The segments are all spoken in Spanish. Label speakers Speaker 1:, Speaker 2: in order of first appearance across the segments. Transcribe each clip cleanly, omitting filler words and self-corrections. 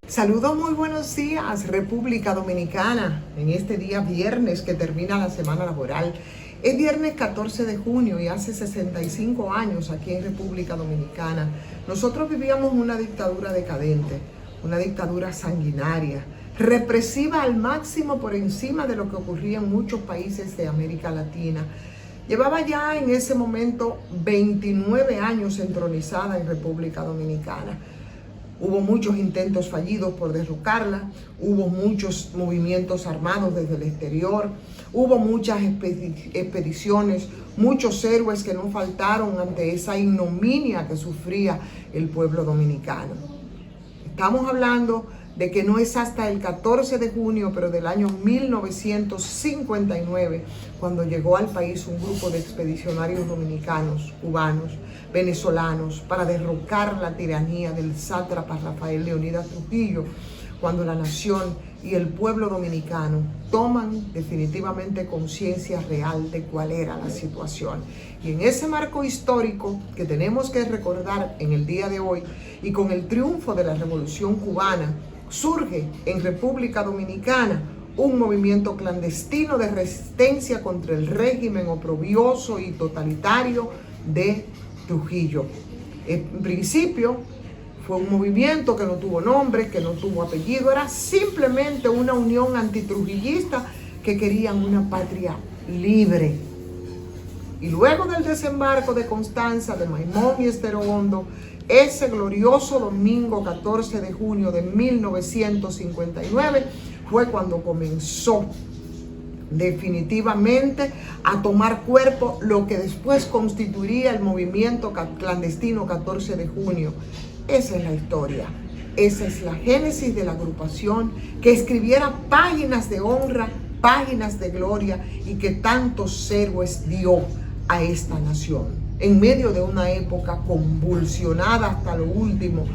Speaker 1: Saludos, muy buenos días, República Dominicana. En este día viernes que termina la semana laboral. Es viernes 14 de junio y hace 65 años aquí en República Dominicana nosotros vivíamos una dictadura decadente, una dictadura sanguinaria, represiva al máximo por encima de lo que ocurría en muchos países de América Latina. Llevaba ya en ese momento 29 años entronizada en República Dominicana. Hubo muchos intentos fallidos por derrocarla, hubo muchos movimientos armados desde el exterior, hubo muchas expediciones, muchos héroes que no faltaron ante esa ignominia que sufría el pueblo dominicano. Estamos hablando de que no es hasta el 14 de junio, pero del año 1959, cuando llegó al país un grupo de expedicionarios dominicanos, cubanos, venezolanos, para derrocar la tiranía del sátrapa Rafael Leónidas Trujillo, cuando la nación y el pueblo dominicano toman definitivamente conciencia real de cuál era la situación. Y en ese marco histórico que tenemos que recordar en el día de hoy, y con el triunfo de la Revolución Cubana, surge en República Dominicana un movimiento clandestino de resistencia contra el régimen oprobioso y totalitario de Trujillo. En principio fue un movimiento que no tuvo nombre, que no tuvo apellido, era simplemente una unión antitrujillista que querían una patria libre. Y luego del desembarco de Constanza, de Maimón y Estero Hondo, ese glorioso domingo 14 de junio de 1959 fue cuando comenzó definitivamente a tomar cuerpo lo que después constituiría el movimiento clandestino 14 de junio. Esa es la historia, esa es la génesis de la agrupación que escribiera páginas de honra, páginas de gloria y que tantos héroes dio a esta nación. En medio de una época convulsionada hasta lo último,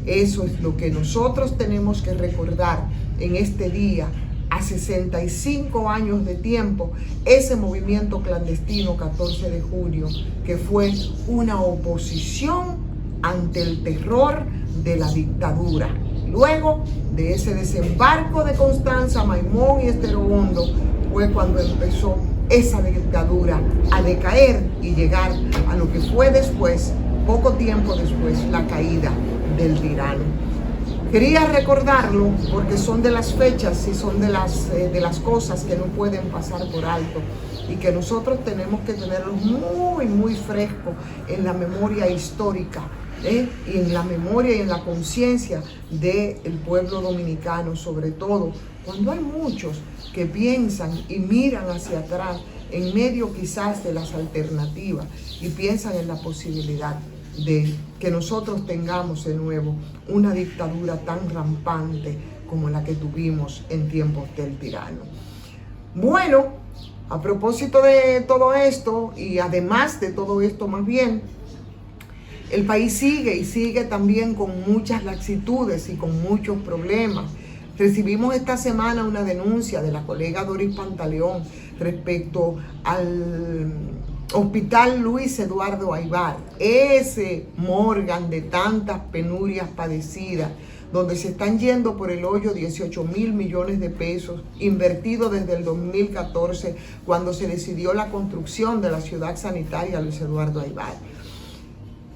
Speaker 1: eso es lo que nosotros tenemos que recordar en este día. A 65 años de tiempo, ese movimiento clandestino 14 de junio, que fue una oposición ante el terror de la dictadura. Luego de ese desembarco de Constanza, Maimón y Estero Hondo, fue cuando empezó esa dictadura a decaer y llegar a lo que fue después, poco tiempo después, la caída del tirano. Quería recordarlo porque son de las fechas y son de las cosas que no pueden pasar por alto y que nosotros tenemos que tenerlos muy, muy fresco en la memoria histórica, y en la memoria y en la conciencia del pueblo dominicano, sobre todo cuando hay muchos que piensan y miran hacia atrás en medio quizás de las alternativas y piensan en la posibilidad de que nosotros tengamos de nuevo una dictadura tan rampante como la que tuvimos en tiempos del tirano. Bueno, a propósito de todo esto, y además de todo esto más bien, el país sigue y sigue también con muchas laxitudes y con muchos problemas. Recibimos esta semana una denuncia de la colega Doris Pantaleón respecto al Hospital Luis Eduardo Aybar, ese Morgan de tantas penurias padecidas, donde se están yendo por el hoyo 18.000 millones de pesos invertidos desde el 2014, cuando se decidió la construcción de la ciudad sanitaria Luis Eduardo Aybar.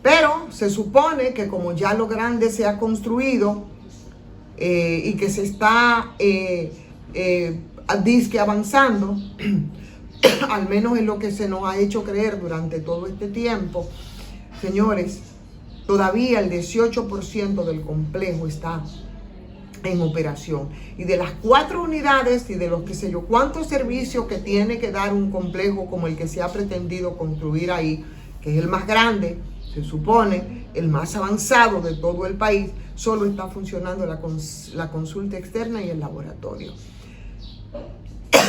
Speaker 1: Pero se supone que como ya lo grande se ha construido y que se está disque avanzando, al menos es lo que se nos ha hecho creer durante todo este tiempo, señores, todavía el 18% del complejo está en operación. Y de las 4 unidades y de los que sé yo cuántos servicios que tiene que dar un complejo como el que se ha pretendido construir ahí, que es el más grande, se supone el más avanzado de todo el país, solo está funcionando la consulta externa y el laboratorio.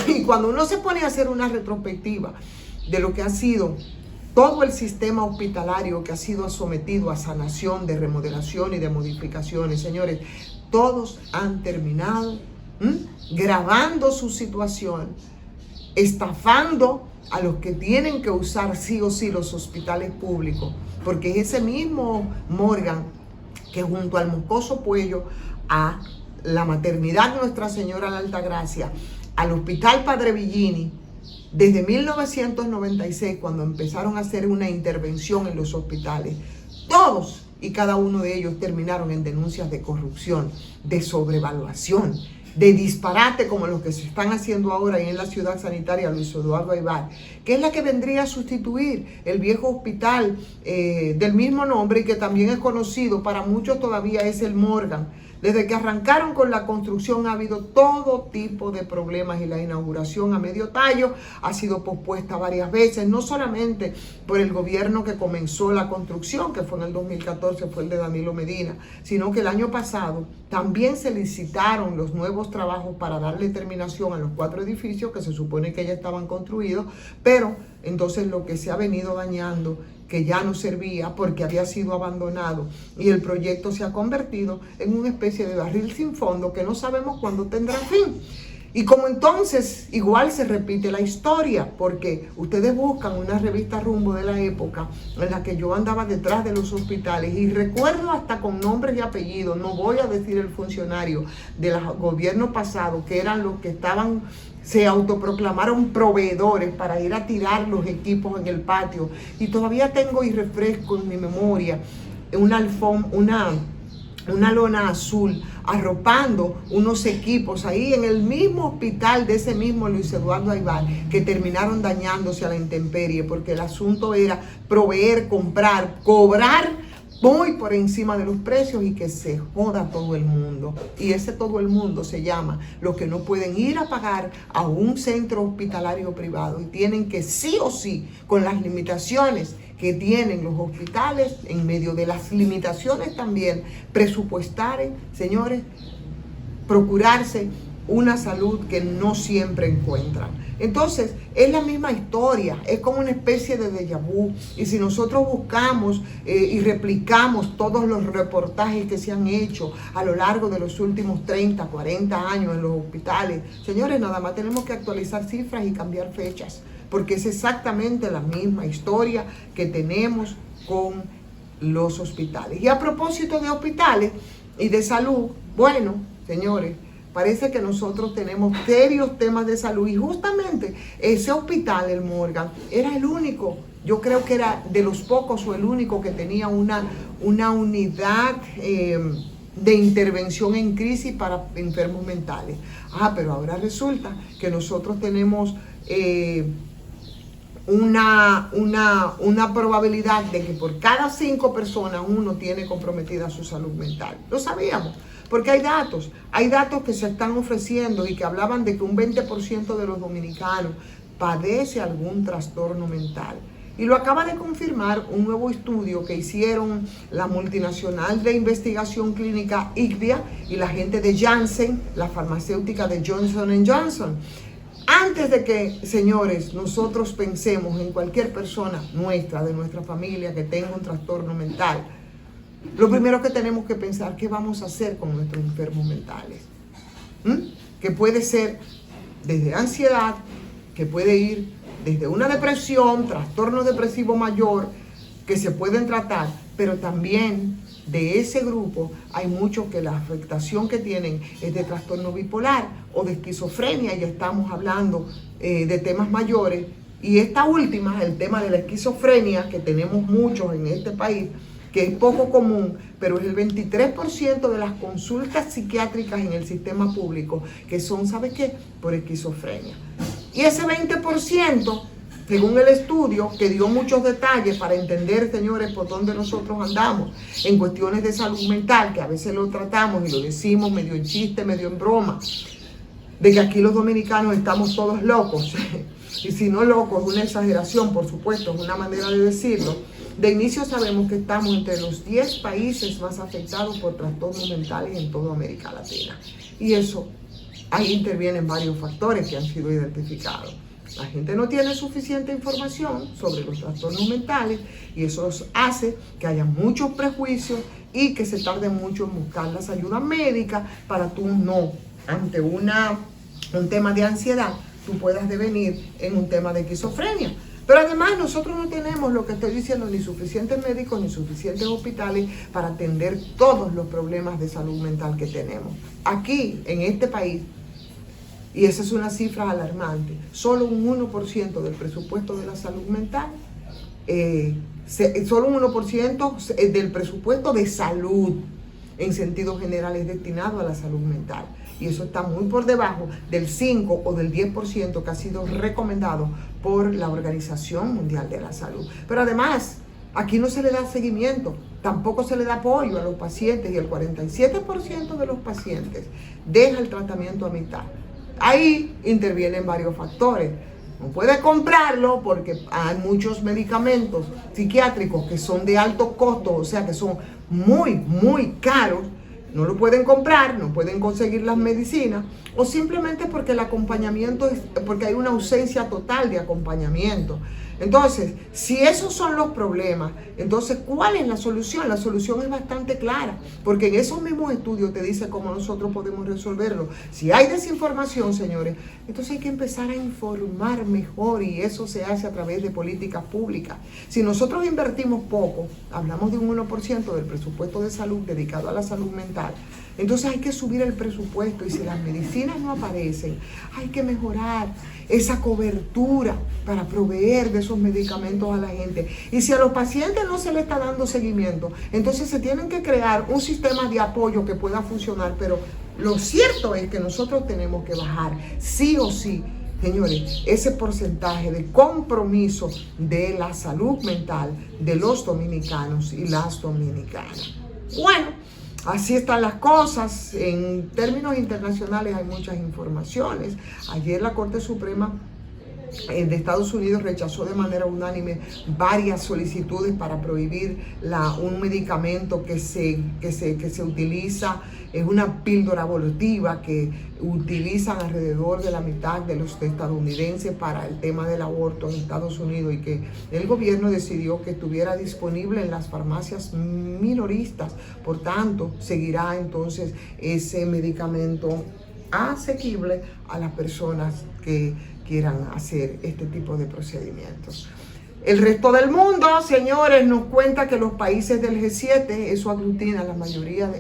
Speaker 1: Y cuando uno se pone a hacer una retrospectiva de lo que ha sido todo el sistema hospitalario que ha sido sometido a sanación, de remodelación y de modificaciones, señores, todos han terminado grabando su situación, estafando a los que tienen que usar sí o sí los hospitales públicos, porque es ese mismo Morgan que junto al Moscoso Puello, a la maternidad Nuestra Señora de la Altagracia, al Hospital Padre Villini, desde 1996, cuando empezaron a hacer una intervención en los hospitales, todos y cada uno de ellos terminaron en denuncias de corrupción, de sobrevaluación, de disparate como los que se están haciendo ahora en la ciudad sanitaria Luis Eduardo Aybar, que es la que vendría a sustituir el viejo hospital del mismo nombre y que también es conocido, para muchos todavía es el Morgan. Desde que arrancaron con la construcción ha habido todo tipo de problemas y la inauguración a medio tallo ha sido pospuesta varias veces, no solamente por el gobierno que comenzó la construcción, que fue en el 2014, fue el de Danilo Medina, sino que el año pasado también se licitaron los nuevos trabajos para darle terminación a los 4 edificios que se supone que ya estaban construidos, pero entonces lo que se ha venido dañando, que ya no servía porque había sido abandonado, y el proyecto se ha convertido en una especie de barril sin fondo que no sabemos cuándo tendrá fin. Y como entonces igual se repite la historia, porque ustedes buscan una revista Rumbo de la época en la que yo andaba detrás de los hospitales y recuerdo hasta con nombres y apellidos, no voy a decir el funcionario del gobierno pasado, que eran los que se autoproclamaron proveedores para ir a tirar los equipos en el patio, y todavía tengo y refresco en mi memoria una lona azul arropando unos equipos ahí en el mismo hospital de ese mismo Luis Eduardo Aybar, que terminaron dañándose a la intemperie, porque el asunto era proveer, comprar, cobrar muy por encima de los precios y que se joda todo el mundo. Y ese todo el mundo se llama los que no pueden ir a pagar a un centro hospitalario privado y tienen que sí o sí, con las limitaciones que tienen los hospitales, en medio de las limitaciones también presupuestarias, señores, procurarse una salud que no siempre encuentran. Entonces, es la misma historia, es como una especie de déjà vu. Y si nosotros buscamos y replicamos todos los reportajes que se han hecho a lo largo de los últimos 30, 40 años en los hospitales, señores, nada más tenemos que actualizar cifras y cambiar fechas, porque es exactamente la misma historia que tenemos con los hospitales. Y a propósito de hospitales y de salud, bueno, señores, parece que nosotros tenemos serios temas de salud, y justamente ese hospital, el Morgan, era el único, yo creo que era de los pocos o el único que tenía una unidad de intervención en crisis para enfermos mentales. Pero ahora resulta que nosotros tenemos una probabilidad de que por cada 5 personas uno tiene comprometida su salud mental. Lo sabíamos, porque hay datos que se están ofreciendo y que hablaban de que un 20% de los dominicanos padece algún trastorno mental. Y lo acaba de confirmar un nuevo estudio que hicieron la multinacional de investigación clínica IQVIA y la gente de Janssen, la farmacéutica de Johnson & Johnson. Antes de que, señores, nosotros pensemos en cualquier persona nuestra, de nuestra familia, que tenga un trastorno mental, lo primero que tenemos que pensar, ¿qué vamos a hacer con nuestros enfermos mentales? Que puede ser desde ansiedad, que puede ir desde una depresión, trastorno depresivo mayor, que se pueden tratar, pero también de ese grupo hay muchos que la afectación que tienen es de trastorno bipolar o de esquizofrenia. Ya estamos hablando de temas mayores, y esta última, el tema de la esquizofrenia, que tenemos muchos en este país, que es poco común, pero es el 23% de las consultas psiquiátricas en el sistema público que son, ¿sabe qué?, por esquizofrenia. Y ese 20%, según el estudio, que dio muchos detalles para entender, señores, por dónde nosotros andamos en cuestiones de salud mental, que a veces lo tratamos y lo decimos medio en chiste, medio en broma, de que aquí los dominicanos estamos todos locos. Y si no locos, es una exageración, por supuesto, es una manera de decirlo. De inicio sabemos que estamos entre los 10 países más afectados por trastornos mentales en toda América Latina. Y eso, ahí intervienen varios factores que han sido identificados. La gente no tiene suficiente información sobre los trastornos mentales, y eso hace que haya muchos prejuicios y que se tarde mucho en buscar las ayudas médicas para tú no, ante un tema de ansiedad, tú puedas devenir en un tema de esquizofrenia. Pero además nosotros no tenemos, lo que estoy diciendo, ni suficientes médicos ni suficientes hospitales para atender todos los problemas de salud mental que tenemos. Aquí, en este país, y esa es una cifra alarmante, solo un 1% del presupuesto de la salud mental, solo un 1% del presupuesto de salud en sentido general es destinado a la salud mental. Y eso está muy por debajo del 5 o del 10% que ha sido recomendado por la Organización Mundial de la Salud. Pero además, aquí no se le da seguimiento, tampoco se le da apoyo a los pacientes y el 47% de los pacientes deja el tratamiento a mitad. Ahí intervienen varios factores. No puede comprarlo porque hay muchos medicamentos psiquiátricos que son de alto costo, o sea que son muy caros. No lo pueden comprar, no pueden conseguir las medicinas, o simplemente porque el acompañamiento porque hay una ausencia total de acompañamiento. Entonces, si esos son los problemas, entonces, ¿cuál es la solución? La solución es bastante clara, porque en esos mismos estudios te dice cómo nosotros podemos resolverlo. Si hay desinformación, señores, entonces hay que empezar a informar mejor, y eso se hace a través de políticas públicas. Si nosotros invertimos poco, hablamos de un 1% del presupuesto de salud dedicado a la salud mental, entonces hay que subir el presupuesto, y si las medicinas no aparecen, hay que mejorar esa cobertura para proveer de esos medicamentos a la gente. Y si a los pacientes no se le está dando seguimiento, entonces se tienen que crear un sistema de apoyo que pueda funcionar. Pero lo cierto es que nosotros tenemos que bajar sí o sí, señores, ese porcentaje de compromiso de la salud mental de los dominicanos y las dominicanas. Bueno, así están las cosas. En términos internacionales hay muchas informaciones. Ayer la Corte Suprema de Estados Unidos rechazó de manera unánime varias solicitudes para prohibir un medicamento que se utiliza, es una píldora abortiva que utilizan alrededor de la mitad de los estadounidenses para el tema del aborto en Estados Unidos, y que el gobierno decidió que estuviera disponible en las farmacias minoristas. Por tanto, seguirá entonces ese medicamento asequible a las personas que quieran hacer este tipo de procedimientos. El resto del mundo, señores, nos cuenta que los países del G7, eso aglutina la mayoría,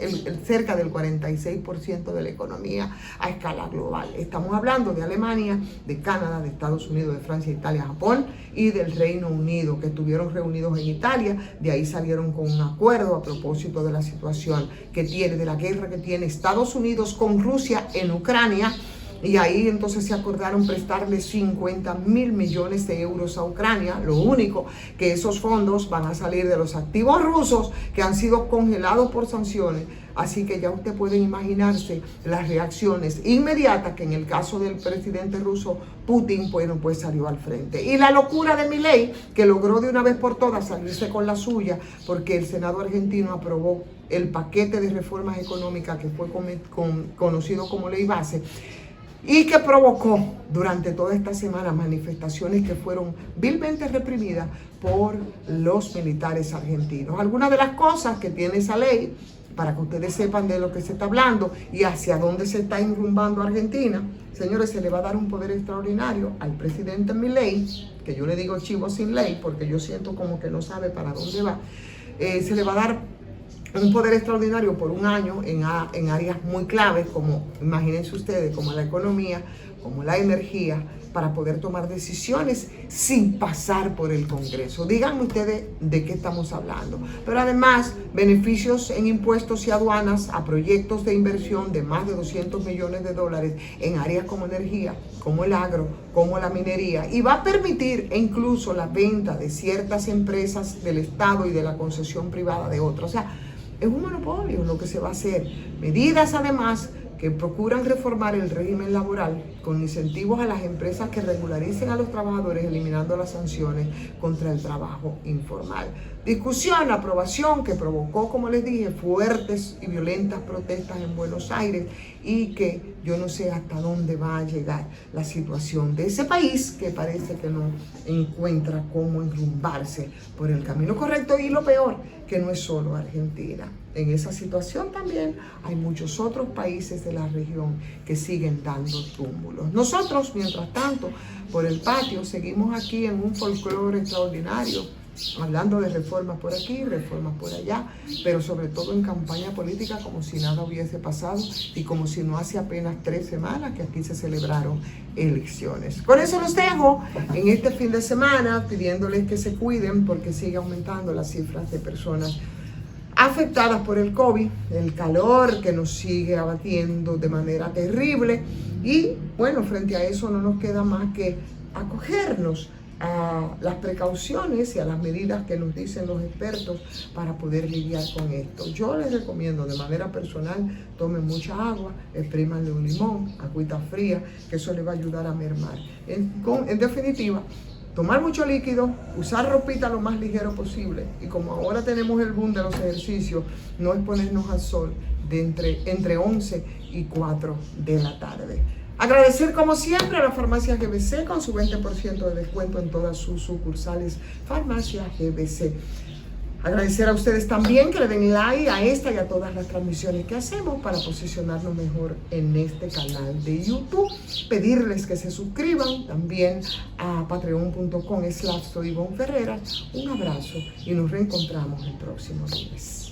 Speaker 1: cerca del 46% de la economía a escala global. Estamos hablando de Alemania, de Canadá, de Estados Unidos, de Francia, Italia, Japón y del Reino Unido, que estuvieron reunidos en Italia. De ahí salieron con un acuerdo a propósito de la situación de la guerra que tiene Estados Unidos con Rusia en Ucrania. Y ahí entonces se acordaron prestarle 50.000 millones de euros a Ucrania. Lo único que esos fondos van a salir de los activos rusos que han sido congelados por sanciones. Así que ya usted puede imaginarse las reacciones inmediatas que en el caso del presidente ruso Putin, bueno, pues salió al frente. Y la locura de Milei, que logró de una vez por todas salirse con la suya, porque el Senado argentino aprobó el paquete de reformas económicas que fue conocido como Ley Base, y que provocó durante toda esta semana manifestaciones que fueron vilmente reprimidas por los militares argentinos. Algunas de las cosas que tiene esa ley, para que ustedes sepan de lo que se está hablando y hacia dónde se está enrumbando Argentina, señores, se le va a dar un poder extraordinario al presidente Milei, que yo le digo chivo sin ley, porque yo siento como que no sabe para dónde va. Se le va a dar un poder extraordinario por un año en áreas muy claves, como, imagínense ustedes, como la economía, como la energía, para poder tomar decisiones sin pasar por el Congreso. Díganme ustedes de qué estamos hablando. Pero además, beneficios en impuestos y aduanas a proyectos de inversión de más de 200 millones de dólares en áreas como energía, como el agro, como la minería. Y va a permitir incluso la venta de ciertas empresas del Estado y de la concesión privada de otras. O sea, es un monopolio lo que se va a hacer. Medidas además que procuran reformar el régimen laboral con incentivos a las empresas que regularicen a los trabajadores, eliminando las sanciones contra el trabajo informal. Discusión, aprobación que provocó, como les dije, fuertes y violentas protestas en Buenos Aires, y que yo no sé hasta dónde va a llegar la situación de ese país que parece que no encuentra cómo enrumbarse por el camino correcto. Y lo peor, que no es solo Argentina. En esa situación también hay muchos otros países de la región que siguen dando túmulos. obstáculos. Nosotros, mientras tanto, por el patio, seguimos aquí en un folclore extraordinario, hablando de reformas por aquí, reformas por allá, pero sobre todo en campaña política como si nada hubiese pasado y como si no hace apenas 3 semanas que aquí se celebraron elecciones. Con eso los dejo en este fin de semana, pidiéndoles que se cuiden porque sigue aumentando las cifras de personas afectadas por el COVID, el calor que nos sigue abatiendo de manera terrible y bueno, frente a eso no nos queda más que acogernos a las precauciones y a las medidas que nos dicen los expertos para poder lidiar con esto. Yo les recomiendo de manera personal, tomen mucha agua, exprímanle un limón, agüita fría, que eso les va a ayudar a mermar. En definitiva, tomar mucho líquido, usar ropita lo más ligero posible y como ahora tenemos el boom de los ejercicios, no exponernos al sol de entre 11 y 4 de la tarde. Agradecer como siempre a la Farmacia GBC con su 20% de descuento en todas sus sucursales Farmacia GBC. Agradecer a ustedes también que le den like a esta y a todas las transmisiones que hacemos para posicionarnos mejor en este canal de YouTube. Pedirles que se suscriban también a patreon.com/soyivonferreras. Un abrazo y nos reencontramos el próximo lunes.